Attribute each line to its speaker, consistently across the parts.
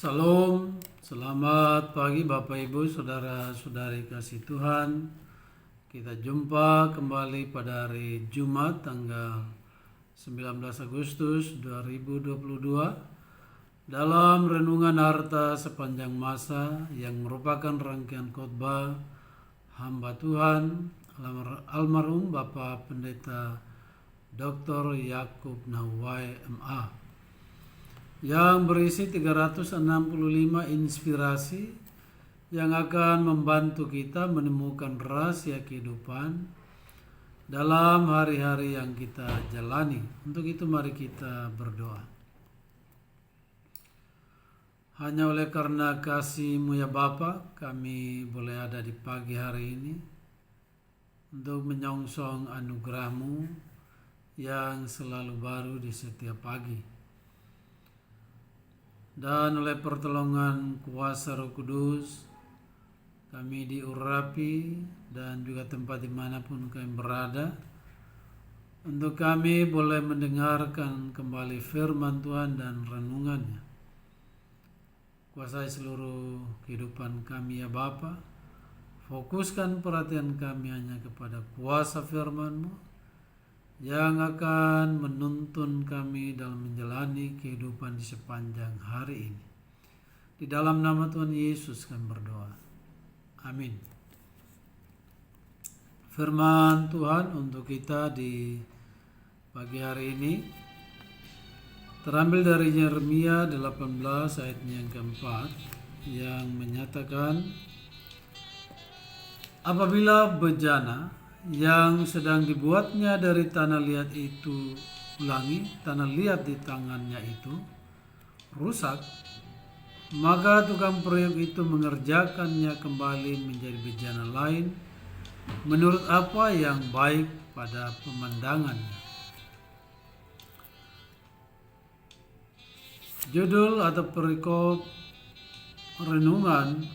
Speaker 1: Salam, selamat pagi Bapak Ibu, Saudara-saudari kasih Tuhan. Kita jumpa kembali pada hari Jumat tanggal 19 Agustus 2022 dalam renungan harta sepanjang masa yang merupakan rangkaian khotbah hamba Tuhan almarhum Bapak Pendeta Dr. Yakub Nawai MA yang berisi 365 inspirasi yang akan membantu kita menemukan rahasia kehidupan dalam hari-hari yang kita jalani. Untuk itu mari kita berdoa. Hanya oleh karena kasih-Mu ya Bapa, kami boleh ada di pagi hari ini untuk menyongsong anugerah-Mu yang selalu baru di setiap pagi. Dan oleh pertolongan kuasa Roh Kudus, kami diurapi dan juga tempat dimanapun kami berada, untuk kami boleh mendengarkan kembali firman Tuhan dan renungannya. Kuasai seluruh kehidupan kami ya Bapa, fokuskan perhatian kami hanya kepada kuasa firman-Mu yang akan menuntun kami dalam menjalani kehidupan di sepanjang hari ini. Di dalam nama Tuhan Yesus kami berdoa. Amin. Firman Tuhan untuk kita di pagi hari ini terambil dari Yeremia 18 ayatnya yang keempat, yang menyatakan, apabila bejana yang sedang dibuatnya dari tanah liat itu tanah liat di tangannya itu rusak, maka tukang periuk itu mengerjakannya kembali menjadi bejana lain menurut apa yang baik pada pemandangannya. Judul atau perikop renungan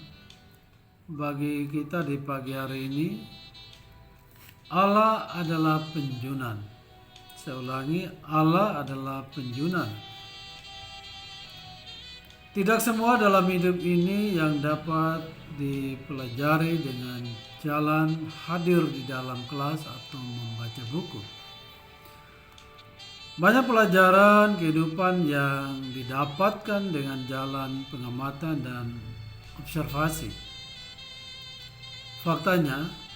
Speaker 1: bagi kita di pagi hari ini, Allah adalah penjunan. Saya ulangi, Allah adalah penjunan. Tidak semua dalam hidup ini yang dapat dipelajari dengan jalan hadir di dalam kelas atau membaca buku. Banyak pelajaran kehidupan yang didapatkan dengan jalan pengamatan dan observasi. Faktanya,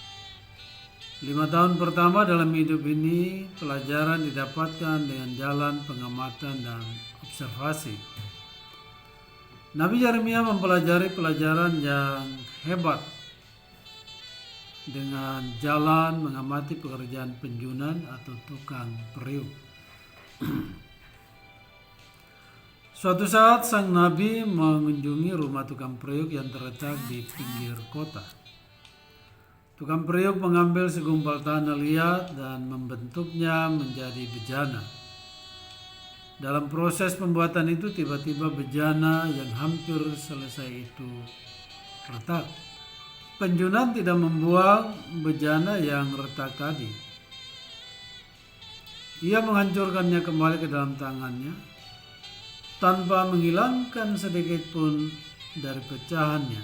Speaker 1: 5 tahun pertama dalam hidup ini pelajaran didapatkan dengan jalan pengamatan dan observasi. Nabi Yeremia mempelajari pelajaran yang hebat dengan jalan mengamati pekerjaan penjunan atau tukang periuk. Suatu saat sang nabi mengunjungi rumah tukang periuk yang terletak di pinggir kota. Tukang periuk mengambil segumpal tanah liat dan membentuknya menjadi bejana. Dalam proses pembuatan itu tiba-tiba bejana yang hampir selesai itu retak. Penjunan tidak membuang bejana yang retak tadi. Ia menghancurkannya kembali ke dalam tangannya tanpa menghilangkan sedikit pun dari pecahannya.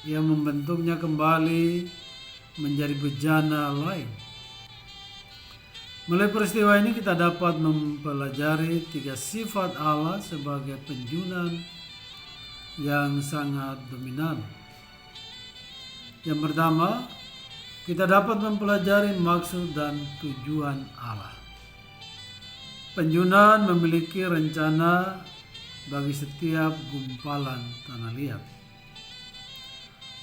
Speaker 1: Ia membentuknya kembali menjadi bejana lain. Melalui peristiwa ini kita dapat mempelajari 3 sifat Allah sebagai penjunan yang sangat dominan. Yang pertama, kita dapat mempelajari maksud dan tujuan Allah. Penjunan memiliki rencana bagi setiap gumpalan tanah liat.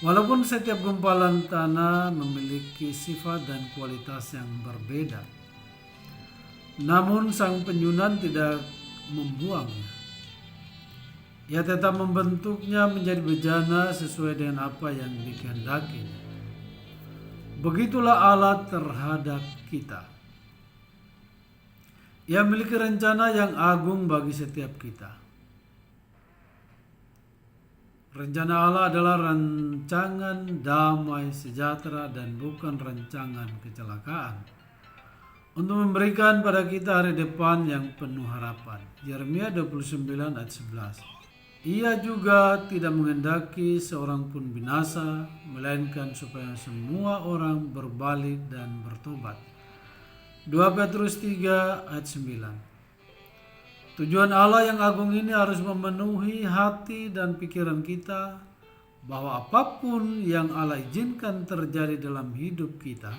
Speaker 1: Walaupun setiap gumpalan tanah memiliki sifat dan kualitas yang berbeda, namun sang penjunan tidak membuangnya. Ia tetap membentuknya menjadi bejana sesuai dengan apa yang dikehendakinya. Begitulah Allah terhadap kita. Ia memiliki rencana yang agung bagi setiap kita. Rencana Allah adalah rancangan damai sejahtera dan bukan rancangan kecelakaan, untuk memberikan pada kita hari depan yang penuh harapan. Yeremia 29 ayat 11. Ia juga tidak menghendaki seorang pun binasa, melainkan supaya semua orang berbalik dan bertobat. 2 Petrus 3 ayat 9. Tujuan Allah yang agung ini harus memenuhi hati dan pikiran kita, bahwa apapun yang Allah izinkan terjadi dalam hidup kita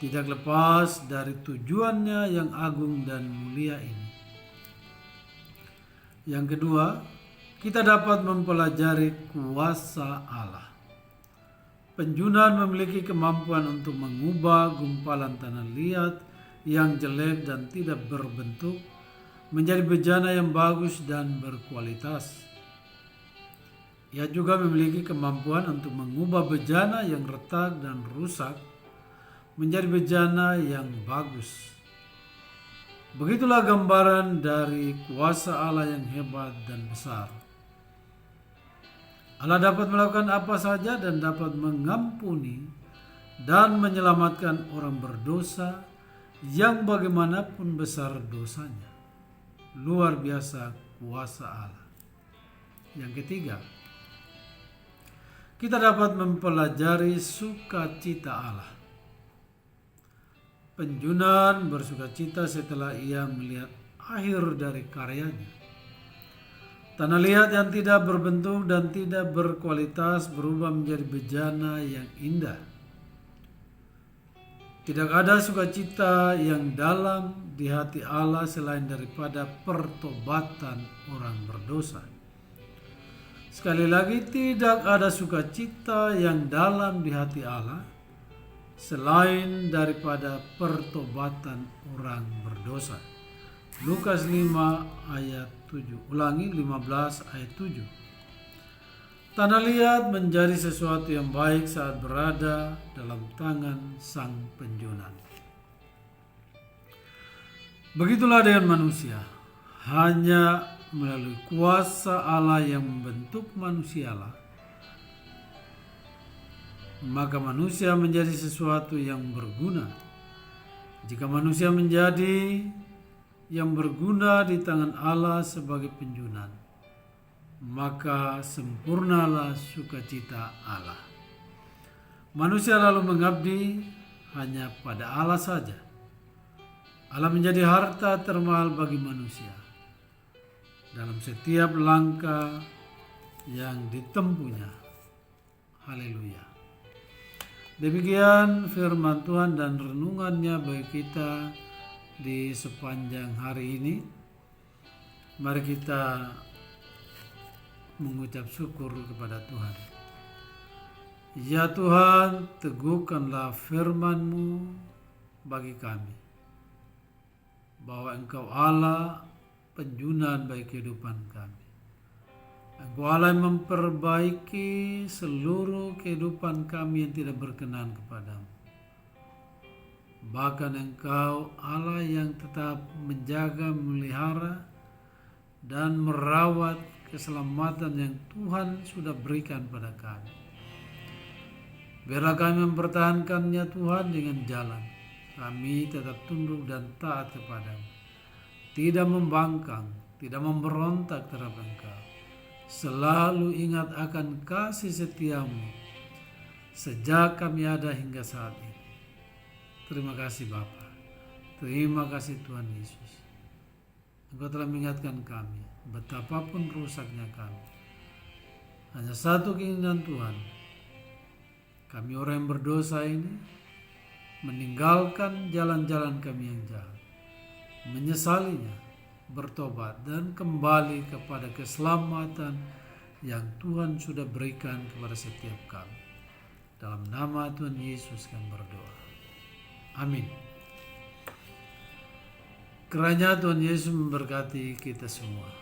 Speaker 1: tidak lepas dari tujuannya yang agung dan mulia ini. Yang kedua, kita dapat mempelajari kuasa Allah. Penjunan memiliki kemampuan untuk mengubah gumpalan tanah liat yang jelek dan tidak berbentuk menjadi bejana yang bagus dan berkualitas. Ia juga memiliki kemampuan untuk mengubah bejana yang retak dan rusak menjadi bejana yang bagus. Begitulah gambaran dari kuasa Allah yang hebat dan besar. Allah dapat melakukan apa saja dan dapat mengampuni dan menyelamatkan orang berdosa yang bagaimanapun besar dosanya. Luar biasa kuasa Allah. Yang ketiga, kita dapat mempelajari sukacita Allah. Penjunan bersukacita setelah ia melihat akhir dari karyanya. Tanah liat yang tidak berbentuk dan tidak berkualitas berubah menjadi bejana yang indah. Tidak ada sukacita yang dalam di hati Allah selain daripada pertobatan orang berdosa. Sekali lagi, tidak ada sukacita yang dalam di hati Allah selain daripada pertobatan orang berdosa. Lukas 5 ayat 7. Ulangi, 15 ayat 7. Tanah liat menjadi sesuatu yang baik saat berada dalam tangan sang penjunan. Begitulah dengan manusia. Hanya melalui kuasa Allah yang membentuk manusialah, maka manusia menjadi sesuatu yang berguna. Jika manusia menjadi yang berguna di tangan Allah sebagai penjunan, maka sempurnalah sukacita Allah. Manusia lalu mengabdi hanya pada Allah saja. Allah menjadi harta termahal bagi manusia dalam setiap langkah yang ditempuhnya. Haleluya. Demikian firman Tuhan dan renungannya bagi kita di sepanjang hari ini. Mari kita mengucap syukur kepada Tuhan. Ya Tuhan, teguhkanlah firman-Mu bagi kami, bahwa Engkau Allah penjunan bagi kehidupan kami. Engkau Allah yang memperbaiki seluruh kehidupan kami yang tidak berkenan kepadamu. Bahkan Engkau Allah yang tetap menjaga, memelihara, dan merawat keselamatan yang Tuhan sudah berikan pada kami. Biarlah kami mempertahankannya Tuhan dengan jalan. Kami tetap tunduk dan taat kepadamu. Tidak membangkang, tidak memberontak terhadap Engkau. Selalu ingat akan kasih setiamu sejak kami ada hingga saat ini. Terima kasih Bapa. Terima kasih Tuhan Yesus. Engkau telah mengingatkan kami betapapun rusaknya kami. Hanya satu keinginan Tuhan. Kami orang yang berdosa ini meninggalkan jalan-jalan kami yang jahat, menyesalinya, bertobat dan kembali kepada keselamatan yang Tuhan sudah berikan kepada setiap kami. Dalam nama Tuhan Yesus kami berdoa. Amin. Kiranya Tuhan Yesus memberkati kita semua.